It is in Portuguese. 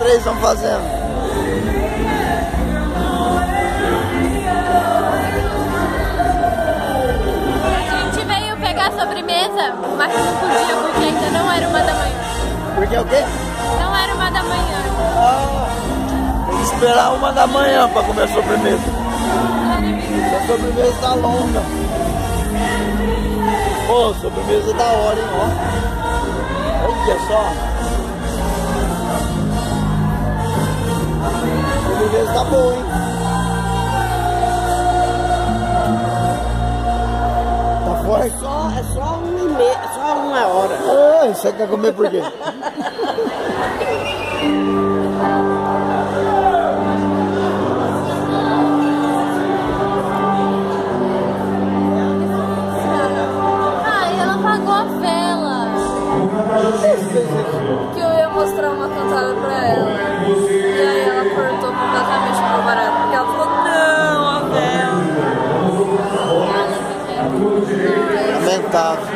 três estão fazendo? A gente veio pegar a sobremesa, mas não podia porque ainda não era 1 da manhã. Porque o quê? Não era 1 da manhã. Ah, tem que esperar 1 da manhã para comer a sobremesa. A sobremesa tá longa. Pô, a sobremesa da hora, hein, ó. Olha só. A sobremesa tá boa, hein. Tá forte? É só 1h30, só 1 hora. Ah, você quer comer por quê? Que eu ia mostrar uma cantada pra ela. E aí ela cortou completamente o meu barato. Porque ela falou, não, a vela. Lamentável.